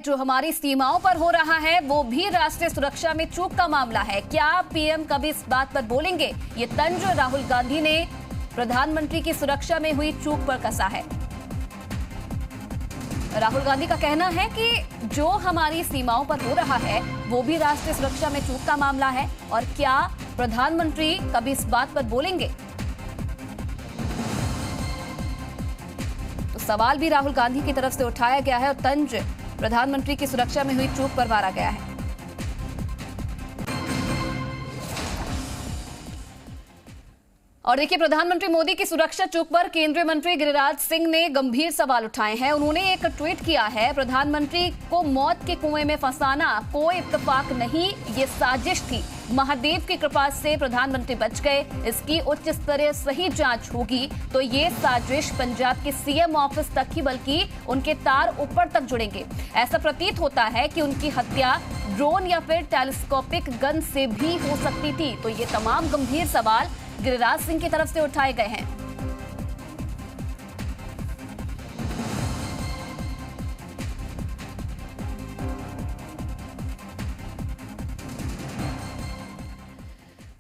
जो हमारी सीमाओं पर हो रहा है वो भी राष्ट्रीय सुरक्षा में चूक का मामला है। क्या पीएम कभी इस बात पर बोलेंगे? ये तंज राहुल गांधी ने प्रधानमंत्री की सुरक्षा में हुई चूक पर कसा है। राहुल गांधी का कहना है कि जो हमारी सीमाओं पर हो रहा है वो भी राष्ट्रीय सुरक्षा में चूक का मामला है। और क्या प्रधानमंत्री कभी इस बात पर बोलेंगे? तो सवाल भी राहुल गांधी की तरफ से उठाया गया है और तंज प्रधानमंत्री की सुरक्षा में हुई चूक पर मारा गया है। और देखिए, प्रधानमंत्री मोदी की सुरक्षा चूक पर केंद्रीय मंत्री गिरिराज सिंह ने गंभीर सवाल उठाए हैं। उन्होंने एक ट्वीट किया है, प्रधानमंत्री को मौत के कुएं में फंसाना कोई इत्तेफाक नहीं, ये साजिश थी। महादेव की कृपा से प्रधानमंत्री बच गए। इसकी उच्च स्तरीय सही जांच होगी तो ये साजिश पंजाब के सीएम ऑफिस तक ही बल्कि उनके तार ऊपर तक जुड़ेंगे। ऐसा प्रतीत होता है कि उनकी हत्या ड्रोन या फिर टेलीस्कोपिक गन से भी हो सकती थी। तो ये तमाम गंभीर सवाल गिरिराज सिंह की तरफ से उठाए गए हैं।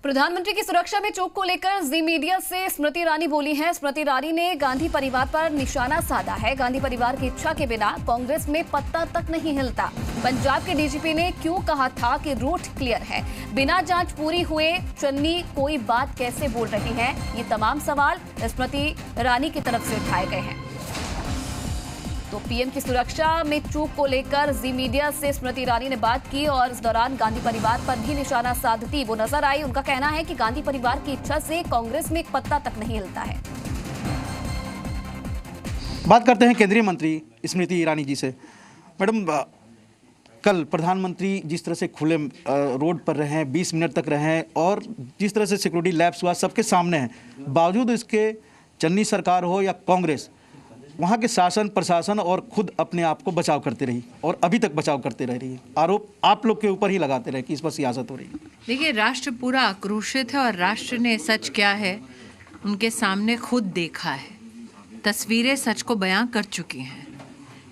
प्रधानमंत्री की सुरक्षा में चूक को लेकर जी मीडिया से स्मृति ईरानी बोली हैं। स्मृति ईरानी ने गांधी परिवार पर निशाना साधा है। गांधी परिवार की इच्छा के बिना कांग्रेस में पत्ता तक नहीं हिलता। पंजाब के डीजीपी ने क्यों कहा था कि रूट क्लियर है? बिना जांच पूरी हुए चन्नी कोई बात कैसे बोल रही है? ये तमाम सवाल स्मृति ईरानी की तरफ से उठाए गए हैं। तो पीएम की सुरक्षा में चूक को लेकर जी मीडिया से स्मृति ईरानी ने बात की और इस दौरान गांधी परिवार पर भी निशाना साधती वो नजर आई। उनका कहना है कि गांधी परिवार की इच्छा से कांग्रेस में एक पत्ता तक नहीं हिलता है। बात करते हैं केंद्रीय मंत्री स्मृति ईरानी जी से। मैडम, कल प्रधानमंत्री जिस तरह से खुले रोड पर रहे, 20 मिनट तक रहे और जिस तरह से सिक्योरिटी लैप्स हुआ सबके सामने है, बावजूद इसके चन्नी सरकार हो या कांग्रेस, वहाँ के शासन प्रशासन और खुद अपने आप को बचाव करते रही और अभी तक बचाव करते रह रही है। आरोप आप लोग के ऊपर ही लगाते रहे कि इस पर सियासत हो रही है। देखिए, राष्ट्र पूरा आक्रोशित है और राष्ट्र ने सच क्या है उनके सामने खुद देखा है। तस्वीरें सच को बयां कर चुकी हैं।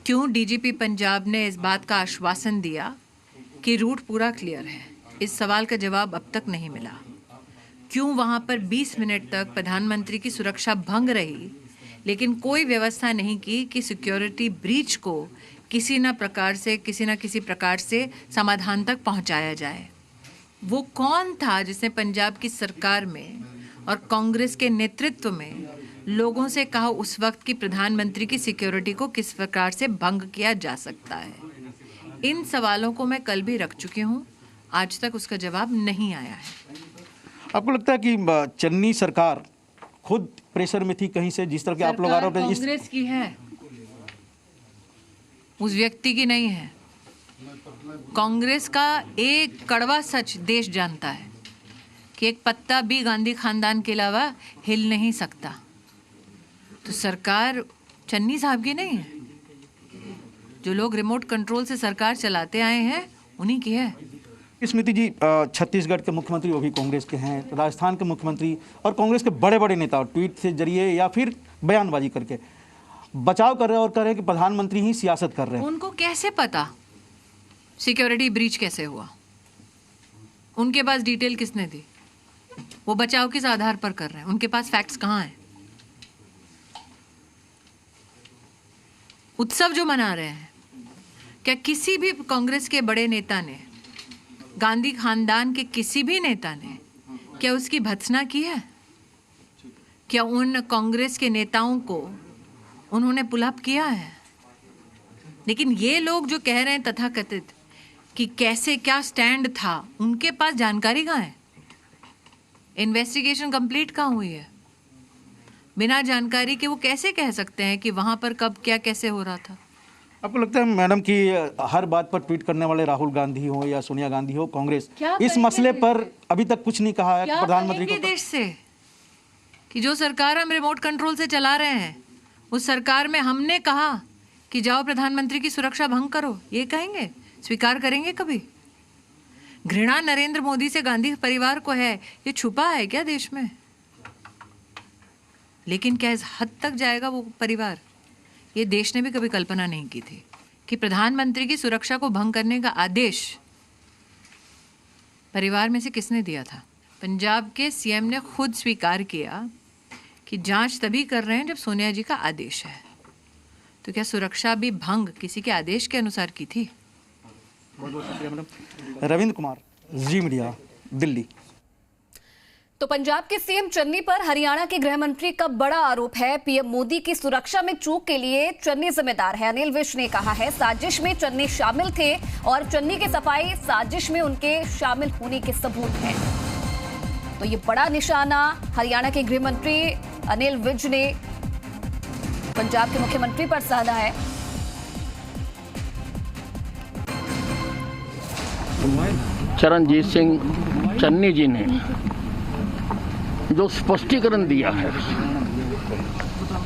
क्यों डीजीपी पंजाब ने इस बात का आश्वासन दिया कि रूट पूरा क्लियर है, इस सवाल का जवाब अब तक नहीं मिला। क्यों वहाँ पर 20 मिनट तक प्रधानमंत्री की सुरक्षा भंग रही लेकिन कोई व्यवस्था नहीं की कि सिक्योरिटी ब्रीच को किसी न किसी प्रकार से समाधान तक पहुंचाया जाए? वो कौन था जिसने पंजाब की सरकार में और कांग्रेस के नेतृत्व में लोगों से कहा उस वक्त की प्रधानमंत्री की सिक्योरिटी को किस प्रकार से भंग किया जा सकता है? इन सवालों को मैं कल भी रख चुकी हूँ, आज तक उसका जवाब नहीं आया है। आपको लगता है कि चन्नी सरकार खुद प्रेशर में थी कहीं से, जिस तरह के आप लोग आरोप हैं? कांग्रेस की है, उस व्यक्ति की नहीं है। कांग्रेस का एक कड़वा सच देश जानता है कि एक पत्ता भी गांधी खानदान के अलावा हिल नहीं सकता। तो सरकार चन्नी साहब की नहीं है। जो लोग रिमोट कंट्रोल से सरकार चलाते आए हैं उन्हीं की है। स्मृति जी, छत्तीसगढ़ के मुख्यमंत्री वो भी कांग्रेस के हैं, राजस्थान के मुख्यमंत्री और कांग्रेस के बड़े बड़े नेता ट्वीट के जरिए या फिर बयानबाजी करके बचाव कर रहे हैं और कह रहे हैं कि प्रधानमंत्री ही सियासत कर रहे हैं। उनको कैसे पता सिक्योरिटी ब्रीच कैसे हुआ? उनके पास डिटेल किसने दी? वो बचाव किस आधार पर कर रहे हैं? उनके पास फैक्ट्स कहाँ हैं? उत्सव जो मना रहे हैं, क्या किसी भी कांग्रेस के बड़े नेता ने, गांधी खानदान के किसी भी नेता ने क्या उसकी भत्सना की है? क्या उन कांग्रेस के नेताओं को उन्होंने पुल अप किया है? लेकिन ये लोग जो कह रहे हैं तथाकथित कि कैसे क्या स्टैंड था, उनके पास जानकारी कहाँ है? इन्वेस्टिगेशन कंप्लीट कहाँ हुई है? बिना जानकारी के वो कैसे कह सकते हैं कि वहां पर कब क्या कैसे हो रहा था? आपको लगता है मैडम कि हर बात पर ट्वीट करने वाले राहुल गांधी हो या सोनिया गांधी हो, कांग्रेस इस मसले पर अभी तक कुछ नहीं कहा है प्रधानमंत्री को? देश से कि जो सरकार हम रिमोट कंट्रोल से चला रहे हैं, उस सरकार में हमने कहा कि जाओ प्रधानमंत्री की सुरक्षा भंग करो, ये कहेंगे? स्वीकार करेंगे कभी? घृणा नरेंद्र मोदी से गांधी परिवार को है, ये छुपा है क्या देश में? लेकिन क्या इस हद तक जाएगा वो परिवार? ये देश ने भी कभी कल्पना नहीं की थी कि प्रधानमंत्री की सुरक्षा को भंग करने का आदेश परिवार में से किसने दिया था? पंजाब के सीएम ने खुद स्वीकार किया कि जांच तभी कर रहे हैं जब सोनिया जी का आदेश है। तो क्या सुरक्षा भी भंग किसी के आदेश के अनुसार की थी? बहुत बहुत शुक्रिया मैडम। रविंद्र कुमार, जी मीडिया, दिल्ली। तो पंजाब के सीएम चन्नी पर हरियाणा के गृह मंत्री का बड़ा आरोप है। पीएम मोदी की सुरक्षा में चूक के लिए चन्नी जिम्मेदार है। अनिल विज ने कहा है साजिश में चन्नी शामिल थे और चन्नी की सफाई साजिश में उनके शामिल होने के सबूत हैं। तो ये बड़ा निशाना हरियाणा के गृह मंत्री अनिल विज ने पंजाब के मुख्यमंत्री पर साधा है। चरणजीत सिंह चन्नी जी ने जो स्पष्टीकरण दिया है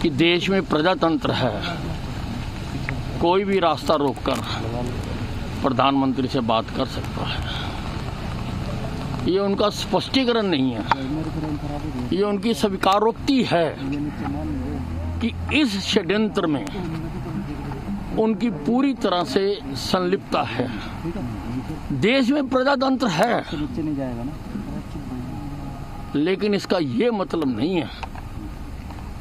कि देश में प्रजातंत्र है, कोई भी रास्ता रोककर प्रधानमंत्री से बात कर सकता है, ये उनका स्पष्टीकरण नहीं है, ये उनकी स्वीकारोक्ति है कि इस षड्यंत्र में उनकी पूरी तरह से संलिप्तता है। देश में प्रजातंत्र है, लेकिन इसका ये मतलब नहीं है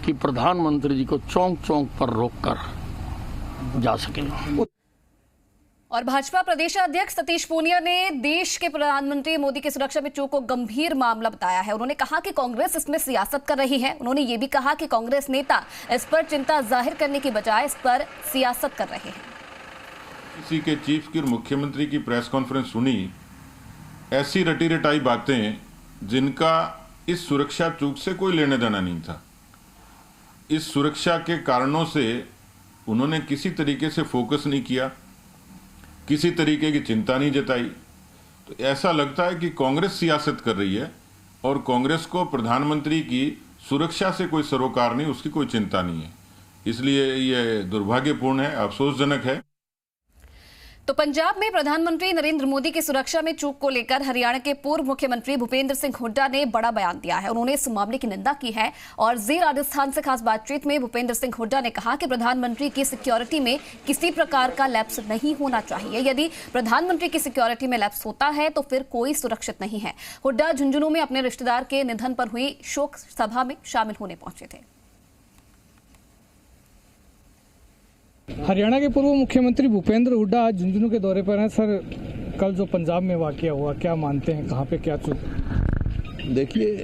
कि प्रधानमंत्री जी को चौंक चौंक पर रोककर जा सके। और भाजपा प्रदेश अध्यक्ष सतीश पूनिया ने देश के प्रधानमंत्री मोदी की सुरक्षा में चूक को गंभीर मामला बताया है। उन्होंने कहा कि कांग्रेस इसमें सियासत कर रही है। उन्होंने ये भी कहा कि कांग्रेस नेता इस पर चिंता जाहिर करने की बजाय इस पर सियासत कर रहे हैं। किसी के चीफ की मुख्यमंत्री की प्रेस कॉन्फ्रेंस सुनी, ऐसी रटी रटाई बातें जिनका इस सुरक्षा चूक से कोई लेने देना नहीं था। इस सुरक्षा के कारणों से उन्होंने किसी तरीके से फोकस नहीं किया, किसी तरीके की चिंता नहीं जताई। तो ऐसा लगता है कि कांग्रेस सियासत कर रही है और कांग्रेस को प्रधानमंत्री की सुरक्षा से कोई सरोकार नहीं, उसकी कोई चिंता नहीं है। इसलिए ये दुर्भाग्यपूर्ण है, अफसोसजनक है। तो पंजाब में प्रधानमंत्री नरेंद्र मोदी की सुरक्षा में चूक को लेकर हरियाणा के पूर्व मुख्यमंत्री भूपेंद्र सिंह हुड्डा ने बड़ा बयान दिया है। उन्होंने इस मामले की निंदा की है और जी राजस्थान से खास बातचीत में भूपेंद्र सिंह हुड्डा ने कहा कि प्रधानमंत्री की सिक्योरिटी में किसी प्रकार का लैप्स नहीं होना चाहिए। यदि प्रधानमंत्री की सिक्योरिटी में लैप्स होता है तो फिर कोई सुरक्षित नहीं है। हुड्डा झुंझुनू में अपने रिश्तेदार के निधन पर हुई शोक सभा में शामिल होने पहुंचे थे। हरियाणा के पूर्व मुख्यमंत्री भूपेंद्र हुड्डा आज झुंझुनू के दौरे पर हैं। सर, कल जो पंजाब में वाकया हुआ, क्या मानते हैं, कहां पे क्या चूक? देखिए,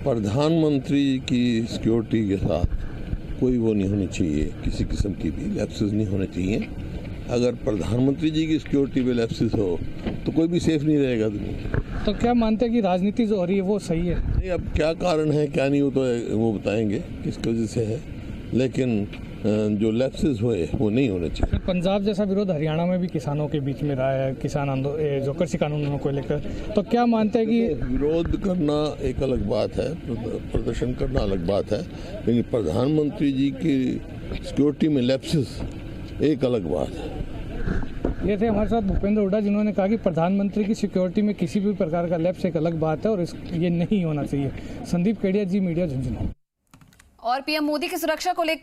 प्रधानमंत्री की सिक्योरिटी के साथ कोई वो नहीं होनी चाहिए, किसी किस्म की भी लैप्सेस नहीं होने चाहिए। अगर प्रधानमंत्री जी की सिक्योरिटी में लैप्सेस हो तो कोई भी सेफ नहीं रहेगा दुनिया। तो क्या मानते हैं कि राजनीति जो हो रही है वो सही है? नहीं, अब क्या कारण है क्या नहीं हो तो वो बताएंगे किस वजह से है, लेकिन जो लैप्सेस हुए वो नहीं होने चाहिए। पंजाब जैसा विरोध हरियाणा में भी किसानों के बीच में रहा है, किसान आंदोलन जो कृषि कानूनों को लेकर, तो क्या मानते हैं कि विरोध करना एक अलग बात है, प्रदर्शन करना अलग बात है, लेकिन प्रधानमंत्री जी की सिक्योरिटी में लैप्सेस एक अलग बात है। ये थे हमारे साथ भूपेंद्र हुड्डा, जिन्होंने कहा कि प्रधानमंत्री की सिक्योरिटी में किसी भी प्रकार का लैप्स एक अलग बात है और ये नहीं होना चाहिए। संदीप केडिया, जी मीडिया, झुंझुनू। और पीएम मोदी की सुरक्षा को लेकर